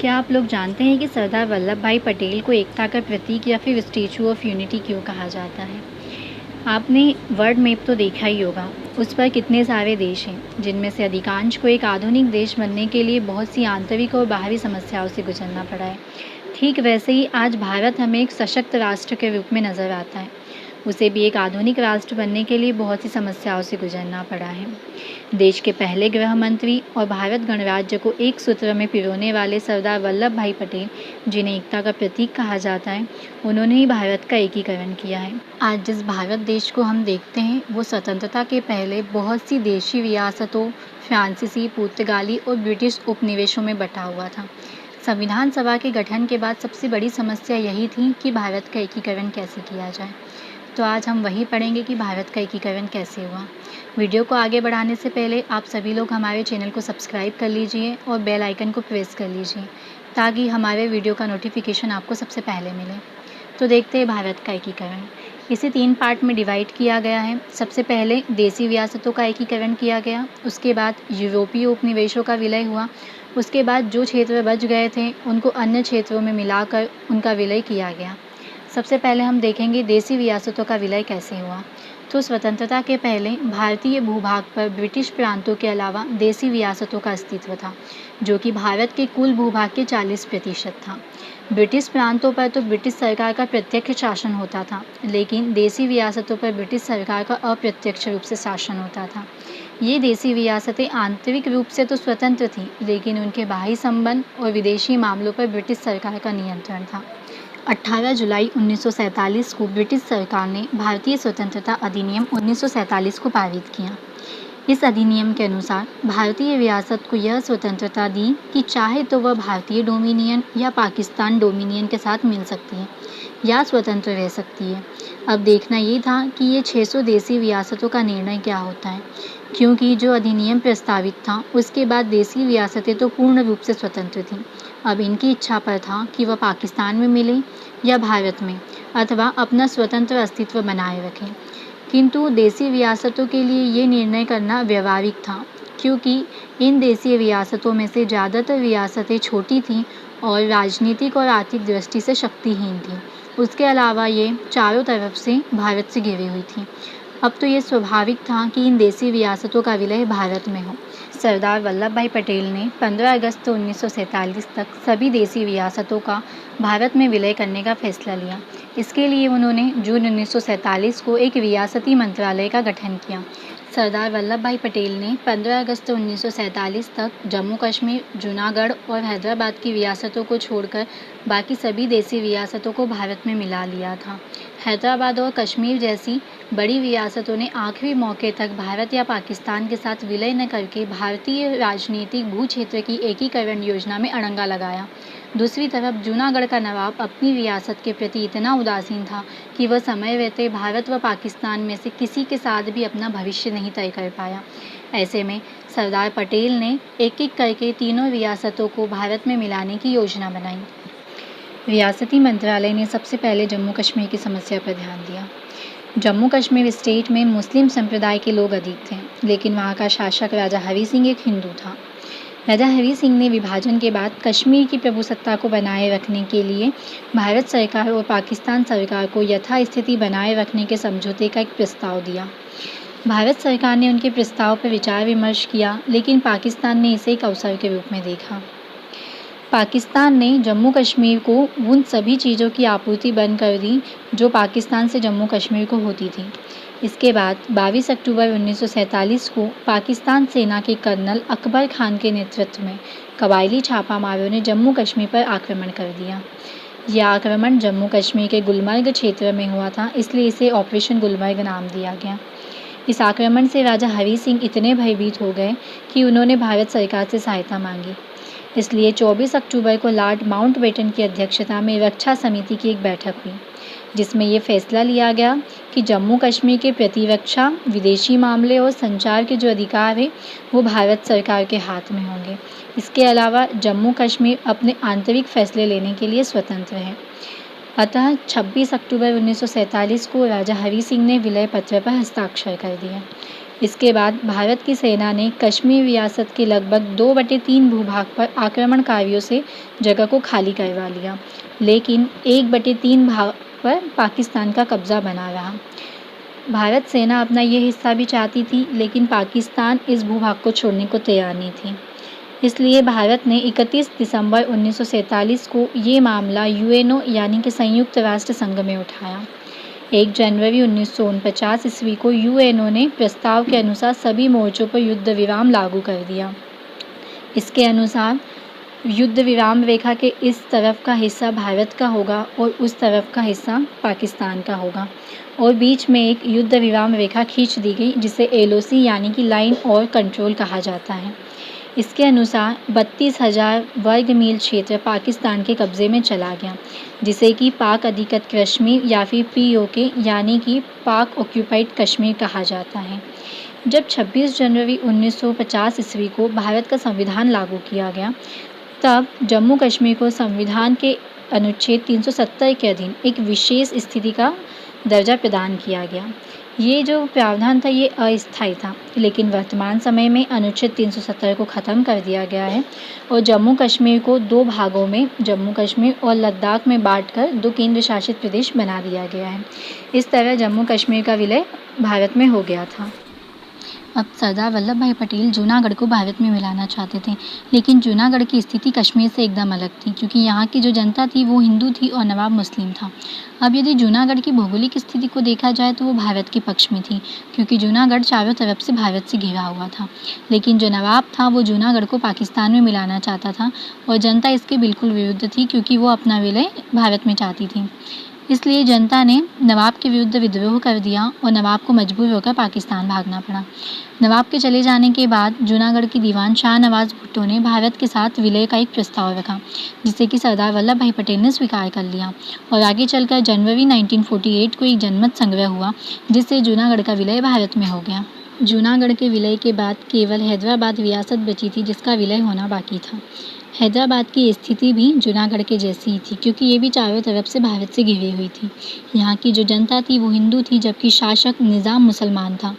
क्या आप लोग जानते हैं कि सरदार वल्लभ भाई पटेल को एकता का प्रतीक या फिर स्टैचू ऑफ यूनिटी क्यों कहा जाता है? आपने वर्ल्ड मैप तो देखा ही होगा। उस पर कितने सारे देश हैं, जिनमें से अधिकांश को एक आधुनिक देश बनने के लिए बहुत सी आंतरिक और बाहरी समस्याओं से गुजरना पड़ा है। ठीक वैसे ही आज भारत हमें एक सशक्त राष्ट्र के रूप में नज़र आता है। उसे भी एक आधुनिक राष्ट्र बनने के लिए बहुत सी समस्याओं से गुजरना पड़ा है। देश के पहले गृह मंत्री और भारत गणराज्य को एक सूत्र में पिरोने वाले सरदार वल्लभ भाई पटेल, जिन्हें एकता का प्रतीक कहा जाता है, उन्होंने ही भारत का एकीकरण किया है। आज जिस भारत देश को हम देखते हैं, वो स्वतंत्रता के पहले बहुत सी देशी रियासतों, फ्रांसीसी, पुर्तगाली और ब्रिटिश उपनिवेशों में बटा हुआ था। संविधान सभा के गठन के बाद सबसे बड़ी समस्या यही थी कि भारत का एकीकरण कैसे किया जाए। तो आज हम वही पढ़ेंगे कि भारत का एकीकरण कैसे हुआ। वीडियो को आगे बढ़ाने से पहले आप सभी लोग हमारे चैनल को सब्सक्राइब कर लीजिए और बेल आइकन को प्रेस कर लीजिए, ताकि हमारे वीडियो का नोटिफिकेशन आपको सबसे पहले मिले। तो देखते हैं भारत का एकीकरण। इसे 3 पार्ट में डिवाइड किया गया है। सबसे पहले देशी रियासतों का एकीकरण किया गया, उसके बाद यूरोपीय उपनिवेशों का विलय हुआ, उसके बाद जो क्षेत्र बच गए थे उनको अन्य क्षेत्रों में मिलाकर उनका विलय किया गया। सबसे पहले हम देखेंगे देशी रियासतों का विलय कैसे हुआ। तो स्वतंत्रता के पहले भारतीय भूभाग पर ब्रिटिश प्रांतों के अलावा देशी रियासतों का अस्तित्व था, जो कि भारत के कुल भूभाग के 40% था। ब्रिटिश प्रांतों पर तो ब्रिटिश सरकार का प्रत्यक्ष शासन होता था, लेकिन देशी रियासतों पर ब्रिटिश सरकार का अप्रत्यक्ष रूप से शासन होता था। ये देशी रियासतें आंतरिक रूप से तो स्वतंत्र थीं, लेकिन उनके बाहरी संबंध और विदेशी मामलों पर ब्रिटिश सरकार का नियंत्रण था। 18 जुलाई 1947 को ब्रिटिश सरकार ने भारतीय स्वतंत्रता अधिनियम 1947 को पारित किया। इस अधिनियम के अनुसार भारतीय रियासत को यह स्वतंत्रता दी कि चाहे तो वह भारतीय डोमिनियन या पाकिस्तान डोमिनियन के साथ मिल सकती है या स्वतंत्र रह सकती है। अब देखना ये था कि ये 600 देशी रियासतों का निर्णय क्या होता है, क्योंकि जो अधिनियम प्रस्तावित था उसके बाद देशी रियासतें तो पूर्ण रूप से स्वतंत्र थीं। अब इनकी इच्छा पर था कि वह पाकिस्तान में मिले या भारत में, अथवा अपना स्वतंत्र अस्तित्व बनाए रखें। किंतु देशी रियासतों के लिए ये निर्णय करना व्यावहारिक था, क्योंकि इन देशी रियासतों में से ज़्यादातर रियासतें छोटी थीं और राजनीतिक और आर्थिक दृष्टि से शक्तिहीन थीं। उसके अलावा ये चारों तरफ से भारत से घिरी हुई थीं। अब तो ये स्वाभाविक था कि इन देशी रियासतों का विलय भारत में हो। सरदार वल्लभ भाई पटेल ने 15 अगस्त 1947 तक सभी देशी रियासतों का भारत में विलय करने का फैसला लिया। इसके लिए उन्होंने जून 1947 को एक रियासती मंत्रालय का गठन किया। सरदार वल्लभ भाई पटेल ने 15 अगस्त 1947 तक जम्मू कश्मीर, जूनागढ़ और हैदराबाद की रियासतों को छोड़कर बाकी सभी देशी रियासतों को भारत में मिला लिया था। हैदराबाद और कश्मीर जैसी बड़ी रियासतों ने आखिरी मौके तक भारत या पाकिस्तान के साथ विलय न करके भारतीय राजनीतिक भू क्षेत्र की एकीकरण योजना में अड़ंगा लगाया। दूसरी तरफ जूनागढ़ का नवाब अपनी रियासत के प्रति इतना उदासीन था कि वह समय रहते भारत व पाकिस्तान में से किसी के साथ भी अपना भविष्य नहीं तय कर पाया। ऐसे में सरदार पटेल ने एक एक करके तीनों रियासतों को भारत में मिलाने की योजना बनाई। रियासती मंत्रालय ने सबसे पहले जम्मू कश्मीर की समस्या पर ध्यान दिया। जम्मू कश्मीर स्टेट में मुस्लिम संप्रदाय के लोग अधिक थे, लेकिन वहाँ का शासक राजा हरी सिंह एक हिंदू था। राजा हरी सिंह ने विभाजन के बाद कश्मीर की प्रभुसत्ता को बनाए रखने के लिए भारत सरकार और पाकिस्तान सरकार को यथास्थिति बनाए रखने के समझौते का एक प्रस्ताव दिया। भारत सरकार ने उनके प्रस्ताव पर विचार विमर्श किया, लेकिन पाकिस्तान ने इसे एक अवसर के रूप में देखा। पाकिस्तान ने जम्मू कश्मीर को उन सभी चीज़ों की आपूर्ति बंद कर दी जो पाकिस्तान से जम्मू कश्मीर को होती थी। इसके बाद 22 अक्टूबर 1947 को पाकिस्तान सेना के कर्नल अकबर खान के नेतृत्व में कबायली छापामारों ने जम्मू कश्मीर पर आक्रमण कर दिया। यह आक्रमण जम्मू कश्मीर के गुलमर्ग क्षेत्र में हुआ था, इसलिए इसे ऑपरेशन गुलमर्ग नाम दिया गया। इस आक्रमण से राजा हरी सिंह इतने भयभीत हो गए कि उन्होंने भारत सरकार से सहायता मांगी। इसलिए 24 अक्टूबर को लॉर्ड माउंटबेटन की अध्यक्षता में रक्षा समिति की एक बैठक हुई, जिसमें ये फैसला लिया गया कि जम्मू कश्मीर के प्रतिरक्षा, विदेशी मामले और संचार के जो अधिकार हैं वो भारत सरकार के हाथ में होंगे। इसके अलावा जम्मू कश्मीर अपने आंतरिक फैसले लेने के लिए स्वतंत्र है। अतः 26 अक्टूबर 1947 को राजा हरी सिंह ने विलय पत्र पर हस्ताक्षर कर दिए। इसके बाद भारत की सेना ने कश्मीर रियासत के लगभग 2/3 भूभाग पर आक्रमणकारियों से जगह को खाली करवा लिया, लेकिन 1/3 भाग पर पाकिस्तान का कब्जा बना रहा। भारत सेना अपना ये हिस्सा भी चाहती थी, लेकिन पाकिस्तान इस भूभाग को छोड़ने को तैयार नहीं थी। इसलिए भारत ने 31 दिसंबर 1947 को ये मामला यूएनओ यानी कि संयुक्त राष्ट्र संघ में उठाया। 1 जनवरी 1949 ईस्वी को यूएनओ ने प्रस्ताव के अनुसार सभी मोर्चों पर युद्ध विराम लागू कर दिया। इसके अनुसार युद्ध विराम रेखा के इस तरफ का हिस्सा भारत का होगा और उस तरफ का हिस्सा पाकिस्तान का होगा, और बीच में एक युद्ध विराम रेखा खींच दी गई जिसे एलओसी यानी कि लाइन और कंट्रोल कहा जाता है। इसके अनुसार 32,000 वर्ग मील क्षेत्र पाकिस्तान के कब्जे में चला गया, जिसे कि पाक अधिकृत कश्मीर या फिर पीओके यानी कि पाक ऑक्यूपाइड कश्मीर कहा जाता है। जब 26 जनवरी 1950 ईस्वी को भारत का संविधान लागू किया गया, तब जम्मू कश्मीर को संविधान के अनुच्छेद 370 के अधीन एक विशेष स्थिति का दर्जा प्रदान किया गया। ये जो प्रावधान था ये अस्थायी था, लेकिन वर्तमान समय में अनुच्छेद 370 को ख़त्म कर दिया गया है और जम्मू कश्मीर को 2 भागों में, जम्मू कश्मीर और लद्दाख में बांटकर 2 केंद्र शासित प्रदेश बना दिया गया है। इस तरह जम्मू कश्मीर का विलय भारत में हो गया था। अब सरदार वल्लभ भाई पटेल जूनागढ़ को भारत में मिलाना चाहते थे, लेकिन जूनागढ़ की स्थिति कश्मीर से एकदम अलग थी, क्योंकि यहाँ की जो जनता थी वो हिंदू थी और नवाब मुस्लिम था। अब यदि जूनागढ़ की भौगोलिक स्थिति को देखा जाए तो वो भारत के पक्ष में थी, क्योंकि जूनागढ़ चारों तरफ से भारत से घिरा हुआ था। लेकिन जो नवाब था वो जूनागढ़ को पाकिस्तान में मिलाना चाहता था और जनता इसके बिल्कुल विरुद्ध थी, क्योंकि वो अपना विलय भारत में चाहती थी। इसलिए जनता ने नवाब के विरुद्ध विद्रोह कर दिया और नवाब को मजबूर होकर पाकिस्तान भागना पड़ा। नवाब के चले जाने के बाद जूनागढ़ की दीवान शाहनवाज भुट्टो ने भारत के साथ विलय का एक प्रस्ताव रखा, जिसे कि सरदार वल्लभ भाई पटेल ने स्वीकार कर लिया और आगे चलकर जनवरी 1948 को एक जनमत संग्रह हुआ, जिससे जूनागढ़ का विलय भारत में हो गया। जूनागढ़ के विलय के बाद केवल हैदराबाद रियासत बची थी, जिसका विलय होना बाकी था। हैदराबाद की स्थिति भी जूनागढ़ के जैसी ही थी, क्योंकि ये भी चारों तरफ से भारत से घिरी हुई थी। यहाँ की जो जनता थी वो हिंदू थी, जबकि शासक निज़ाम मुसलमान था।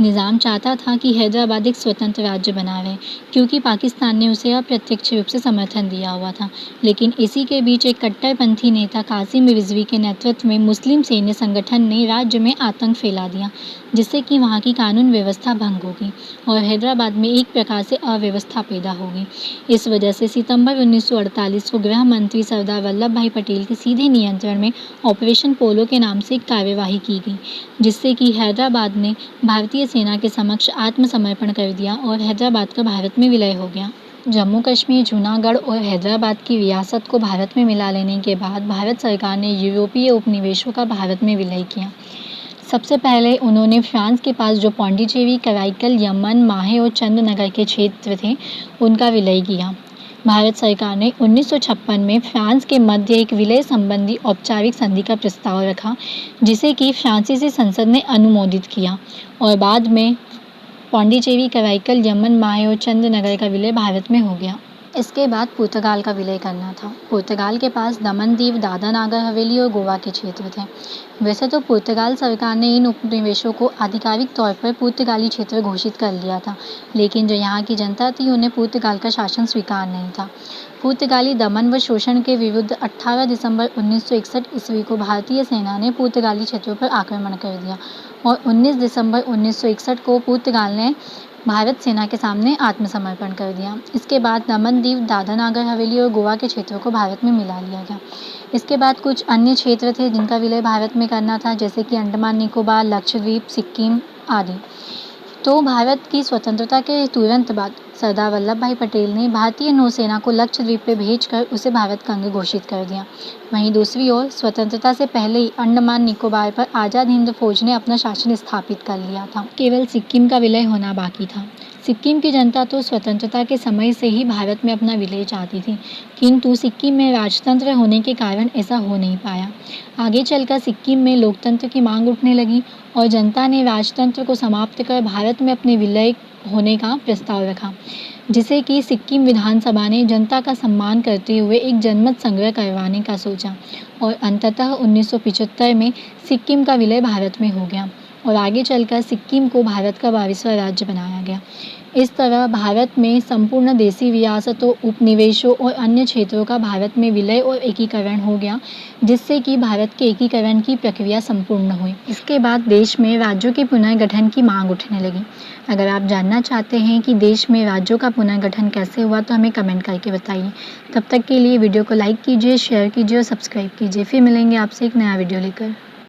निज़ाम चाहता था कि हैदराबाद एक स्वतंत्र राज्य बना रहे, क्योंकि पाकिस्तान ने उसे अप्रत्यक्ष रूप से समर्थन दिया हुआ था। लेकिन इसी के बीच एक कट्टरपंथी नेता कासिम रिजवी के नेतृत्व में मुस्लिम सैन्य संगठन ने राज्य में आतंक फैला दिया, जिससे कि वहाँ की कानून व्यवस्था भंग हो गई और हैदराबाद में एक प्रकार से अव्यवस्था पैदा हो गई। इस वजह से सितंबर 1948 को गृह मंत्री सरदार वल्लभ भाई पटेल के सीधे नियंत्रण में ऑपरेशन पोलो के नाम से एक कार्यवाही की गई, जिससे कि हैदराबाद ने भारतीय सेना के समक्ष आत्मसमर्पण कर दिया और हैदराबाद का भारत में विलय हो गया। जम्मू कश्मीर, जूनागढ़ और हैदराबाद की रियासत को भारत में मिला लेने के बाद भारत सरकार ने यूरोपीय उपनिवेशों का भारत में विलय किया। सबसे पहले उन्होंने फ्रांस के पास जो पौंडीचेरी, कराईकल, यमन, माहे और चंद्रनगर के क्षेत्र थे उनका विलय किया। भारत सरकार ने 1956 में फ्रांस के मध्य एक विलय संबंधी औपचारिक संधि का प्रस्ताव रखा, जिसे कि फ्रांसीसी संसद ने अनुमोदित किया और बाद में पौंडीचेरी, कराईकल, यमन, माहे और चंद्रनगर का विलय भारत में हो गया। इसके बाद पुर्तगाल का विलय करना था। पुर्तगाल के पास दमन दीव, दादरा नागर हवेली और गोवा के क्षेत्र थे। वैसे तो पुर्तगाल सरकार ने इन उपनिवेशों को आधिकारिक तौर पर पुर्तगाली क्षेत्र घोषित कर लिया था, लेकिन जो यहाँ की जनता थी उन्हें पुर्तगाल का शासन स्वीकार नहीं था। पुर्तगाली दमन व शोषण के विरुद्ध 18 दिसंबर 1961 ईस्वी को भारतीय सेना ने पुर्तगाली क्षेत्रों पर आक्रमण कर दिया और 19 दिसंबर 1961 को पुर्तगाल ने भारत सेना के सामने आत्मसमर्पण कर दिया। इसके बाद दमन दीव, दादरा नागर हवेली और गोवा के क्षेत्रों को भारत में मिला लिया गया। इसके बाद कुछ अन्य क्षेत्र थे जिनका विलय भारत में करना था, जैसे कि अंडमान निकोबार, लक्षद्वीप, सिक्किम आदि। तो भारत की स्वतंत्रता के तुरंत बाद सरदार वल्लभ भाई पटेल ने भारतीय नौसेना को लक्षद्वीप पर भेजकर उसे भारत का अंग घोषित कर दिया। वहीं दूसरी ओर स्वतंत्रता से पहले ही अंडमान निकोबार पर आज़ाद हिंद फौज ने अपना शासन स्थापित कर लिया था। केवल सिक्किम का विलय होना बाकी था। सिक्किम की जनता तो स्वतंत्रता के समय से ही भारत में अपना विलय चाहती थी, किंतु सिक्किम में राजतंत्र होने के कारण ऐसा हो नहीं पाया। आगे चलकर सिक्किम में लोकतंत्र की मांग उठने लगी और जनता ने राजतंत्र को समाप्त कर भारत में अपने विलय होने का प्रस्ताव रखा, जिसे कि सिक्किम विधानसभा ने जनता का सम्मान करते हुए एक जनमत संग्रह करवाने का सोचा और अंततः 1975 में सिक्किम का विलय भारत में हो गया और आगे चलकर सिक्किम को भारत का 22वां राज्य बनाया गया। इस तरह भारत में संपूर्ण देशी रियासतों, उपनिवेशों और अन्य क्षेत्रों का भारत में विलय और एकीकरण हो गया, जिससे कि भारत के एकीकरण की प्रक्रिया संपूर्ण हुई। इसके बाद देश में राज्यों के पुनर्गठन की मांग उठने लगी। अगर आप जानना चाहते हैं कि देश में राज्यों का पुनर्गठन कैसे हुआ तो हमें कमेंट करके बताइए। तब तक के लिए वीडियो को लाइक कीजिए, शेयर कीजिए और सब्सक्राइब कीजिए। फिर मिलेंगे आपसे एक नया वीडियो लेकर।